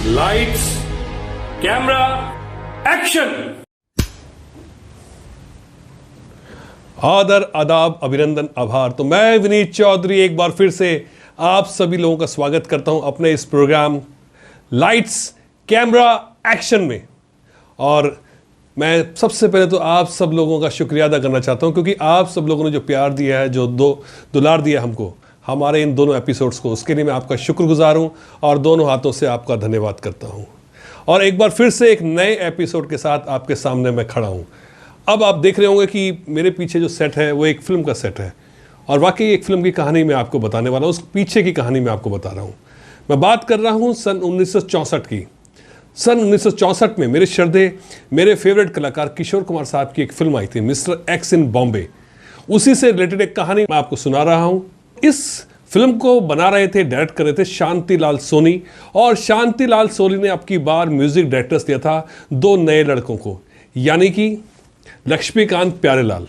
Lights, camera, action. आदर, आदाब, अभिनंदन, आभार। तो मैं विनीत चौधरी एक बार फिर से आप सभी लोगों का स्वागत करता हूं अपने इस प्रोग्राम लाइट्स, कैमरा, एक्शन में। और मैं सबसे पहले तो आप सब लोगों का शुक्रिया अदा करना चाहता हूं, क्योंकि आप सब लोगों ने जो प्यार दिया है, जो दुलार दिया हमको हमारे इन दोनों एपिसोड्स को, उसके लिए मैं आपका शुक्रगुजार हूं और दोनों हाथों से आपका धन्यवाद करता हूं। और एक बार फिर से एक नए एपिसोड के साथ आपके सामने मैं खड़ा हूं। अब आप देख रहे होंगे कि मेरे पीछे जो सेट है वो एक फिल्म का सेट है, और वाकई एक फिल्म की कहानी मैं आपको बताने वाला हूँ। उस पीछे की कहानी मैं आपको बता रहा हूँ। मैं बात कर रहा हूँ सन 1964 की। सन 1964 में मेरे श्रद्धेय, मेरे फेवरेट कलाकार किशोर कुमार साहब की एक फिल्म आई थी, मिस्टर एक्स इन बॉम्बे। उसी से रिलेटेड एक कहानी मैं आपको सुना रहा हूँ। इस फिल्म को बना रहे थे, डायरेक्ट कर रहे थे शांतिलाल सोनी, और शांतिलाल सोनी ने अब की बार म्यूजिक डायरेक्टर्स दिया था दो नए लड़कों को, यानी कि लक्ष्मीकांत प्यारेलाल।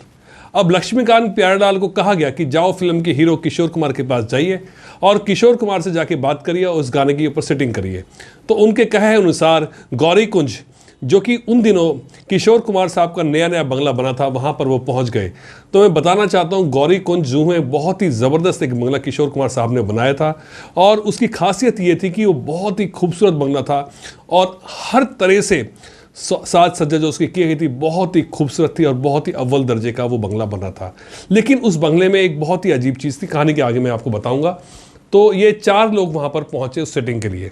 अब लक्ष्मीकांत प्यारेलाल को कहा गया कि जाओ फिल्म के हीरो किशोर कुमार के पास जाइए और किशोर कुमार से जाके बात करिए और उस गाने के ऊपर सेटिंग करिए। तो उनके कहे अनुसार गौरी कुंज, जो कि उन दिनों किशोर कुमार साहब का नया नया बंगला बना था, वहाँ पर वो पहुँच गए। तो मैं बताना चाहता हूँ, गौरी कुंज जू में बहुत ही ज़बरदस्त एक बंगला किशोर कुमार साहब ने बनाया था, और उसकी खासियत ये थी कि वो बहुत ही खूबसूरत बंगला था और हर तरह से साज सज्जा जो उसकी की गई थी बहुत ही खूबसूरत थी और बहुत ही अव्वल दर्जे का वो बंगला बना था। लेकिन उस बंगले में एक बहुत ही अजीब चीज़ थी, कहानी के आगे मैं आपको बताऊंगा। तो ये चार लोग वहाँ पर पहुँचे उस सेटिंग के लिए।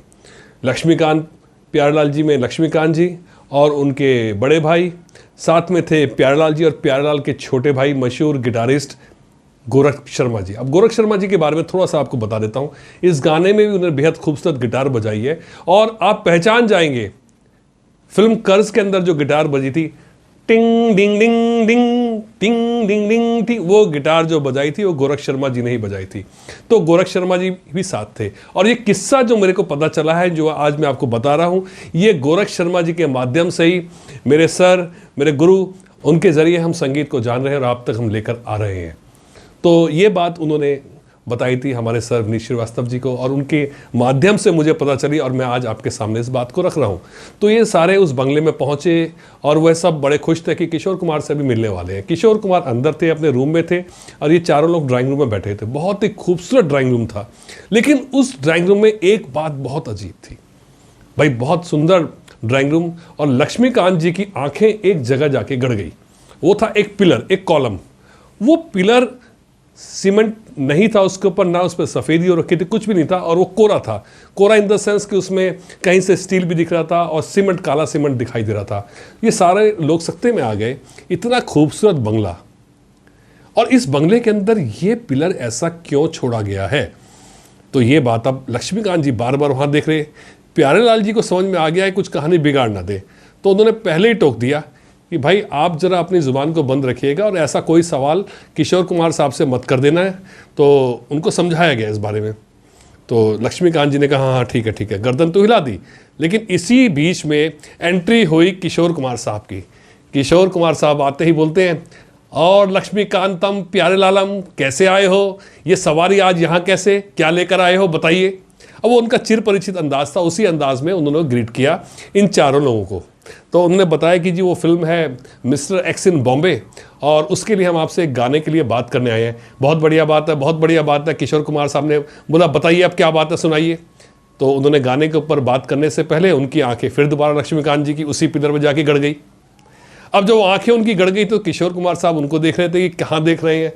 लक्ष्मीकांत प्यारेलाल जी में लक्ष्मीकांत जी और उनके बड़े भाई, साथ में थे प्यारेलाल जी और प्यारेलाल के छोटे भाई मशहूर गिटारिस्ट गोरख शर्मा जी। अब गोरख शर्मा जी के बारे में थोड़ा सा आपको बता देता हूँ। इस गाने में भी उन्होंने बेहद खूबसूरत गिटार बजाई है, और आप पहचान जाएंगे फिल्म कर्ज के अंदर जो गिटार बजी थी, टिंग डिंग डिंग डिंग टिंग डिंग डिंग थी, वो गिटार जो बजाई थी वो गोरख शर्मा जी ने ही बजाई थी। तो गोरख शर्मा जी भी साथ थे। और ये किस्सा जो मेरे को पता चला है, जो आज मैं आपको बता रहा हूँ, ये गोरख शर्मा जी के माध्यम से ही मेरे सर, मेरे गुरु, उनके ज़रिए हम संगीत को जान रहे हैं और आप तक हम लेकर आ रहे हैं। तो ये बात उन्होंने बताई थी हमारे सर विनीत श्रीवास्तव जी को, और उनके माध्यम से मुझे पता चली और मैं आज आपके सामने इस बात को रख रहा हूँ। तो ये सारे उस बंगले में पहुँचे और वह सब बड़े खुश थे कि किशोर कुमार से भी मिलने वाले हैं। किशोर कुमार अंदर थे, अपने रूम में थे, और ये चारों लोग ड्राइंग रूम में बैठे थे। बहुत ही खूबसूरत ड्राइंग रूम था, लेकिन उस ड्राइंग रूम में एक बात बहुत अजीब थी भाई, बहुत सुंदर ड्राइंग रूम, और लक्ष्मीकांत जी की आंखें एक जगह जाके गड़ गई। वो था एक पिलर, एक कॉलम। वो पिलर सीमेंट नहीं था उसके ऊपर, ना उस पर सफ़ेदी हो रखी थी, कुछ भी नहीं था, और वो कोरा था। कोरा इन द सेंस कि उसमें कहीं से स्टील भी दिख रहा था और सीमेंट, काला सीमेंट दिखाई दे रहा था। ये सारे लोग सकते में आ गए, इतना खूबसूरत बंगला, और इस बंगले के अंदर ये पिलर ऐसा क्यों छोड़ा गया है। तो ये बात अब लक्ष्मीकांत जी बार बार वहाँ देख रहे, प्यारेलाल जी को समझ में आ गया है कुछ कहानी बिगाड़ ना दे। तो उन्होंने पहले ही टोक दिया कि भाई आप ज़रा अपनी ज़ुबान को बंद रखिएगा और ऐसा कोई सवाल किशोर कुमार साहब से मत कर देना है। तो उनको समझाया गया इस बारे में। तो लक्ष्मीकांत जी ने कहा हाँ ठीक है ठीक है, गर्दन तो हिला दी। लेकिन इसी बीच में एंट्री हुई किशोर कुमार साहब की। किशोर कुमार साहब आते ही बोलते हैं, और लक्ष्मीकांतम प्यारेलालम, कैसे आए हो, ये सवारी आज यहाँ कैसे, क्या लेकर आए हो, बताइए। अब वो उनका चिर परिचित अंदाज था, उसी अंदाज में उन्होंने ग्रीट किया इन चारों लोगों को। तो उन्होंने बताया कि जी वो फिल्म है मिस्टर एक्स इन बॉम्बे, और उसके लिए हम आपसे एक गाने के लिए बात करने आए हैं। बहुत बढ़िया बात है, बहुत बढ़िया बात है। किशोर कुमार साहब ने बोला बताइए अब क्या बात है, सुनाइए। तो उन्होंने गाने के ऊपर बात करने से पहले उनकी आंखें फिर दोबारा लक्ष्मीकांत जी की उसी पिलर में जाके गड़ गई। अब जब आंखें उनकी गड़ गई तो किशोर कुमार साहब उनको देख रहे थे कि कहाँ देख रहे हैं।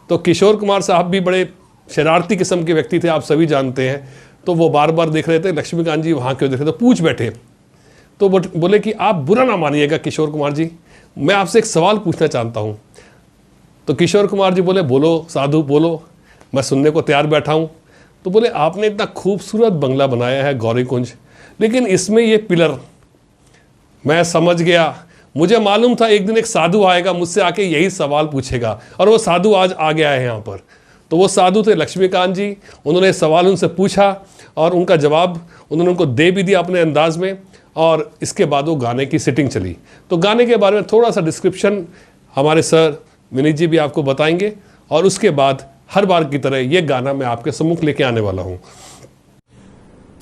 तो किशोर कुमार साहब भी बड़े शरारती किस्म के व्यक्ति थे, आप सभी जानते हैं। तो वो बार बार देख रहे थे लक्ष्मीकांत जी वहाँ क्यों देख रहे थे, पूछ बैठे। तो बोले कि आप बुरा ना मानिएगा किशोर कुमार जी, मैं आपसे एक सवाल पूछना चाहता हूँ। तो किशोर कुमार जी बोले बोलो साधु बोलो, मैं सुनने को तैयार बैठा हूँ। तो बोले आपने इतना खूबसूरत बंगला बनाया है गौरी कुंज, लेकिन इसमें ये पिलर, मैं समझ गया, मुझे मालूम था एक दिन एक साधु आएगा मुझसे आके यही सवाल पूछेगा, और वो साधु आज आ गया है यहाँ पर। तो वो साधु थे लक्ष्मीकांत जी। उन्होंने सवाल उनसे पूछा और उनका जवाब उन्होंने उनको दे भी दिया अपने अंदाज में, और इसके बाद वो गाने की सेटिंग चली। तो गाने के बारे में थोड़ा सा डिस्क्रिप्शन हमारे सर विनीत जी भी आपको बताएंगे, और उसके बाद हर बार की तरह ये गाना मैं आपके सम्मुख लेके आने वाला हूँ।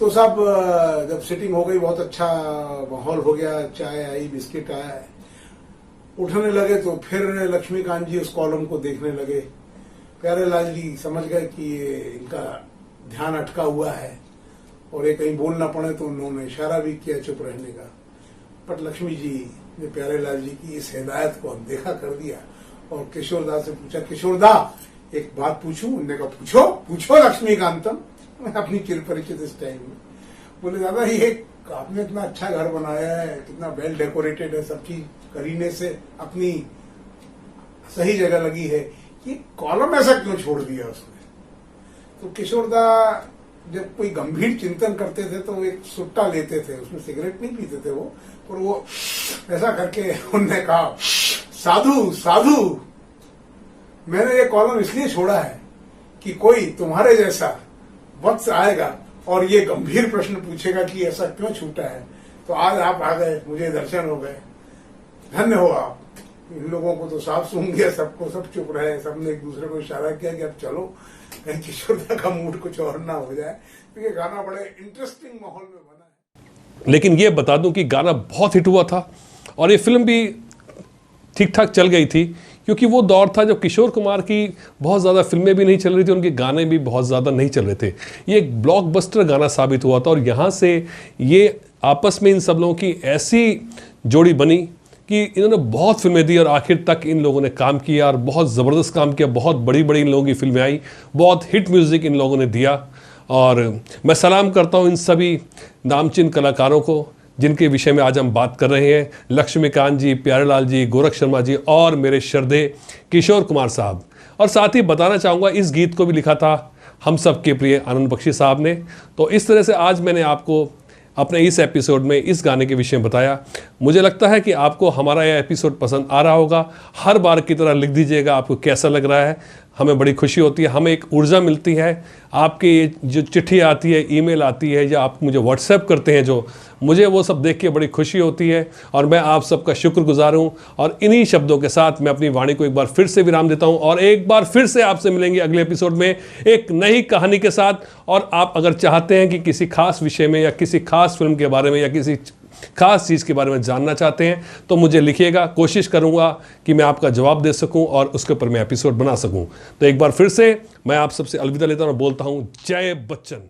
तो साहब जब सिटिंग हो गई, बहुत अच्छा माहौल हो गया, चाय आई, बिस्किट आया, उठने लगे तो फिर लक्ष्मीकांत जी उस कॉलम को देखने लगे। प्यारेलाल जी समझ गए कि ये इनका ध्यान अटका हुआ है और ये कहीं बोल ना पड़े, तो उन्होंने इशारा भी किया चुप रहने का। बट लक्ष्मी जी ने प्यारेलाल जी की इस हिदायत को अनदेखा कर दिया और किशोरदा से पूछा, किशोरदा एक बात पूछूं? उन्होंने कहा पूछो पूछो लक्ष्मीकांतम, मैं अपनी चिर परिचित इस टाइम में। बोले दादा ये आपने इतना अच्छा घर बनाया है, कितना वेल डेकोरेटेड है, सब चीज करीने से अपनी सही जगह लगी है, ये कॉलम ऐसा क्यों छोड़ दिया उसने? तो किशोरदा जब कोई गंभीर चिंतन करते थे तो एक सुट्टा लेते थे, उसमें सिगरेट नहीं पीते थे वो, पर वो ऐसा करके उन्होंने कहा, साधु साधु, मैंने ये कॉलम इसलिए छोड़ा है कि कोई तुम्हारे जैसा वक्त आएगा और ये गंभीर प्रश्न पूछेगा कि ऐसा क्यों छूटा है। तो आज आप आ गए, मुझे दर्शन हो गए, धन्य हो आप। इन लोगों को तो साफ सूंघ गया, सबको सब चुप रहे, सबने एक दूसरे को इशारा किया कि अब चलो, कहीं किशोरदा का मूड कुछ और ना हो जाए, क्योंकि तो गाना बड़े इंटरेस्टिंग माहौल में बना है। लेकिन ये बता दूं कि गाना बहुत हिट हुआ था और ये फिल्म भी ठीक ठाक चल गई थी, क्योंकि वो दौर था जब किशोर कुमार की बहुत ज़्यादा फिल्में भी नहीं चल रही थी, उनके गाने भी बहुत ज़्यादा नहीं चल रहे थे। ये एक ब्लॉकबस्टर गाना साबित हुआ था और यहाँ से ये आपस में इन सब लोगों की ऐसी जोड़ी बनी कि इन्होंने बहुत फिल्में दी और आखिर तक इन लोगों ने काम किया और बहुत ज़बरदस्त काम किया। बहुत बड़ी बड़ी इन लोगों की फिल्में आई, बहुत हिट म्यूज़िक इन लोगों ने दिया। और मैं सलाम करता हूँ इन सभी नामचीन कलाकारों को जिनके विषय में आज हम बात कर रहे हैं, लक्ष्मीकांत जी, प्यारेलाल जी, गोरख शर्मा जी और मेरे श्रद्धेय किशोर कुमार साहब। और साथ ही बताना चाहूँगा इस गीत को भी लिखा था हम सब के प्रिय आनंद बख्शी साहब ने। तो इस तरह से आज मैंने आपको अपने इस एपिसोड में इस गाने के विषय में बताया। मुझे लगता है कि आपको हमारा यह एपिसोड पसंद आ रहा होगा। हर बार की तरह लिख दीजिएगा आपको कैसा लग रहा है, हमें बड़ी खुशी होती है, हमें एक ऊर्जा मिलती है। आपकी जो चिट्ठी आती है, ईमेल आती है या आप मुझे व्हाट्सएप करते हैं, जो मुझे वो सब देख के बड़ी खुशी होती है और मैं आप सबका शुक्रगुजार हूँ। और इन्हीं शब्दों के साथ मैं अपनी वाणी को एक बार फिर से विराम देता हूँ और एक बार फिर से आपसे मिलेंगे अगले एपिसोड में एक नई कहानी के साथ। और आप अगर चाहते हैं कि किसी खास विषय में या किसी खास फिल्म के बारे में या किसी खास चीज़ के बारे में जानना चाहते हैं तो मुझे लिखिएगा, कोशिश करूंगा कि मैं आपका जवाब दे सकूं और उसके ऊपर मैं एपिसोड बना सकूं। तो एक बार फिर से मैं आप सबसे अलविदा लेता हूं और बोलता हूं जय बच्चन।